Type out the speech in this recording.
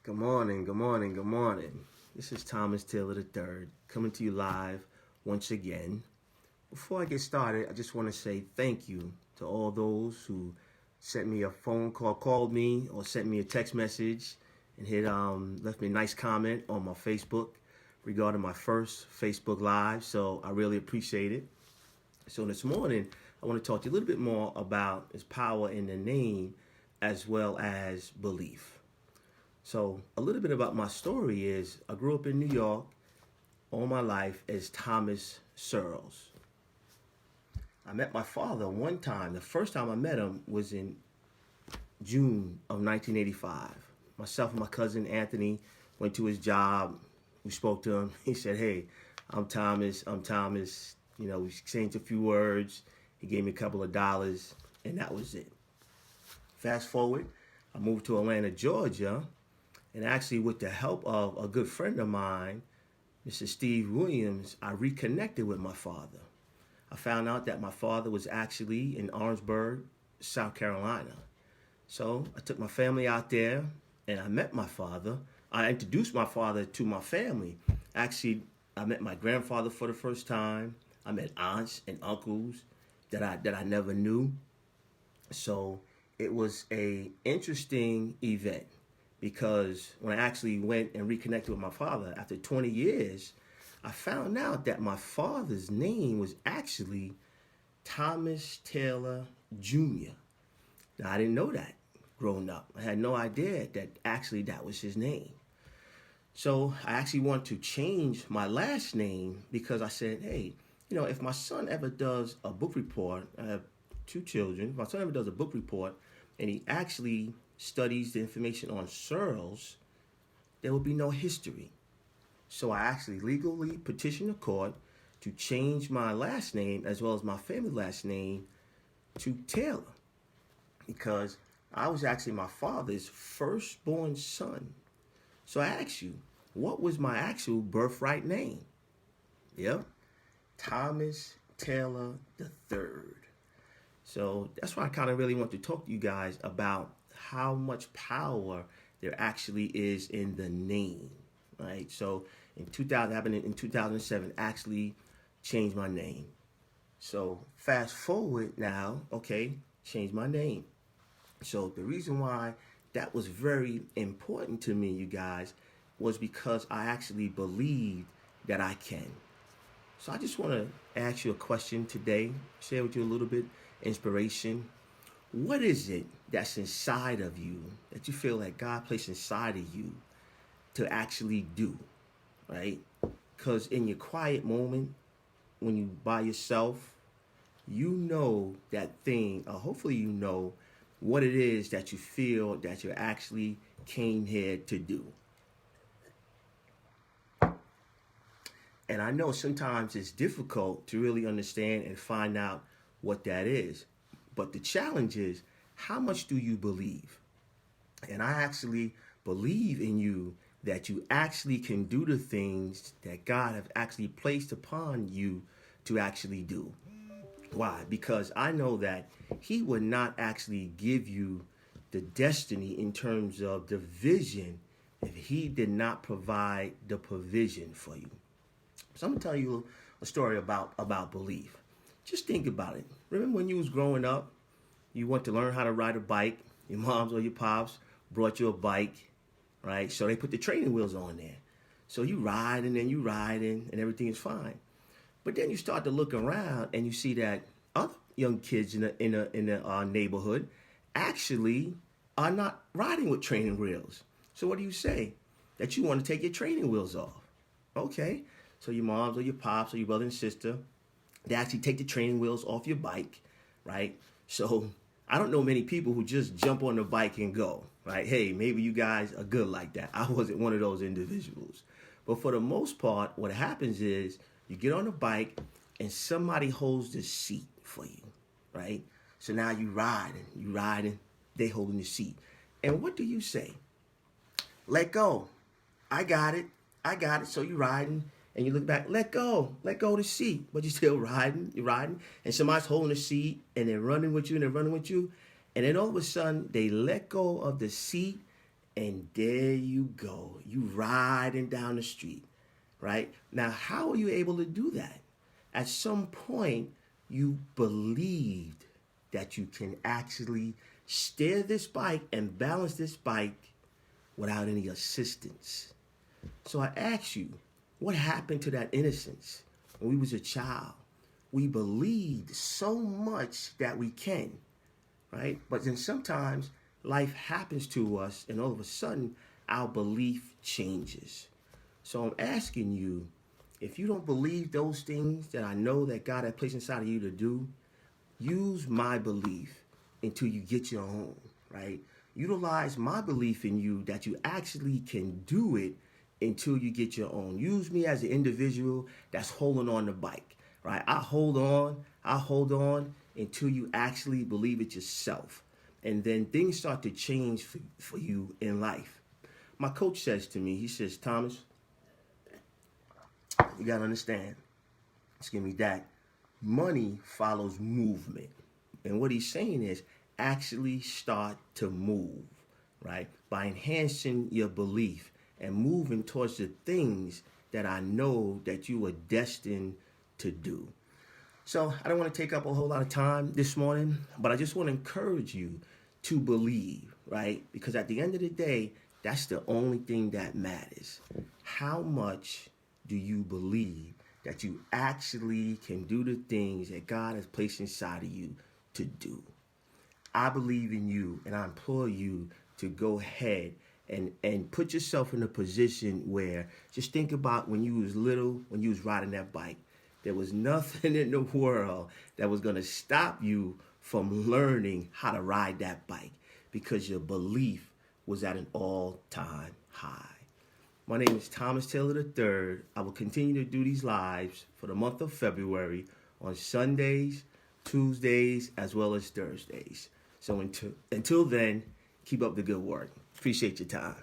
Good morning, good morning, good morning. This is Thomas Taylor III coming to you live once again. Before I get started, I just want to say thank you to all those who sent me a phone call, called me, or sent me a text message and left me a nice comment on my Facebook regarding my first Facebook Live. So I really appreciate it. So this morning, I want to talk to you a little bit more about His power in the name as well as belief. So a little bit about my story is I grew up in New York all my life as Thomas Searles. I met my father one time. The first time I met him was in June of 1985. Myself and my cousin Anthony went to his job. We spoke to him. He said, "Hey, I'm Thomas. I'm Thomas." We exchanged a few words. He gave me a couple of dollars, and that was it. Fast forward, I moved to Atlanta, Georgia. And actually, with the help of a good friend of mine, Mr. Steve Williams, I reconnected with my father. I found out that my father was actually in Orangeburg, South Carolina. So I took my family out there and I met my father. I introduced my father to my family. Actually, I met my grandfather for the first time. I met aunts and uncles that I never knew. So it was a interesting event. Because when I actually went and reconnected with my father after 20 years, I found out that my father's name was actually Thomas Taylor Jr. Now, I didn't know that growing up. I had no idea that actually that was his name. So I actually want to change my last name because I said, hey, if my son ever does a book report, I have two children, if my son ever does a book report and he actually studies the information on Searles, there will be no history. So I actually legally petitioned the court to change my last name as well as my family last name to Taylor because I was actually my father's firstborn son. So I asked you, what was my actual birthright name? Yep, Thomas Taylor III. So that's why I kind of really want to talk to you guys about how much power there actually is in the name, right? So happened in 2007, actually changed my name. So fast forward now, okay, changed my name. So the reason why that was very important to me, you guys, was because I actually believed that I can. So I just want to ask you a question today, share with you a little bit, inspiration. What is it that's inside of you that you feel like God placed inside of you to actually do, right? Because in your quiet moment, when you by yourself, you know that thing, or hopefully you know what it is that you feel that you actually came here to do. And I know sometimes it's difficult to really understand and find out what that is. But the challenge is, how much do you believe? And I actually believe in you that you actually can do the things that God have actually placed upon you to actually do. Why? Because I know that He would not actually give you the destiny in terms of the vision if He did not provide the provision for you. So I'm going to tell you a story about belief. Just think about it. Remember when you was growing up, you went to learn how to ride a bike. Your moms or your pops brought you a bike, right? So they put the training wheels on there. So you riding and everything is fine. But then you start to look around and you see that other young kids in the neighborhood actually are not riding with training wheels. So what do you say? That you want to take your training wheels off. Okay. So your moms or your pops or your brother and sister, they actually take the training wheels off your bike, right? So I don't know many people who just jump on the bike and go, right? Hey, maybe you guys are good like that. I wasn't one of those individuals. But for the most part, what happens is you get on the bike and somebody holds the seat for you, right? So now you riding, they holding the seat. And what do you say? Let go. I got it. So you riding. And you look back, let go of the seat, but you're still riding, and somebody's holding the seat, and they're running with you, and then all of a sudden, they let go of the seat, And there you go. You riding down the street, right? Now, how are you able to do that? At some point, you believed that you can actually steer this bike and balance this bike without any assistance. So I ask you, what happened to that innocence when we was a child? We believed so much that we can, right? But then sometimes life happens to us and all of a sudden our belief changes. So I'm asking you, if you don't believe those things that I know that God has placed inside of you to do, use my belief until you get your own, right? Utilize my belief in you that you actually can do it until you get your own. Use me as an individual that's holding on the bike, right? I hold on until you actually believe it yourself. And then things start to change for you in life. My coach says to me, he says, Thomas, you got to understand, excuse me, that money follows movement. And what he's saying is actually start to move, right? By enhancing your belief and moving towards the things that I know that you are destined to do. So I don't want to take up a whole lot of time this morning, but I just want to encourage you to believe, right? Because at the end of the day, that's the only thing that matters. How much do you believe that you actually can do the things that God has placed inside of you to do? I believe in you, and I implore you to go ahead and put yourself in a position where, just think about when you was little, when you was riding that bike. There was nothing in the world that was going to stop you from learning how to ride that bike because your belief was at an all-time high. My name is Thomas Taylor III. I will continue to do these lives for the month of February on Sundays, Tuesdays, as well as Thursdays. So until then, keep up the good work. Appreciate your time.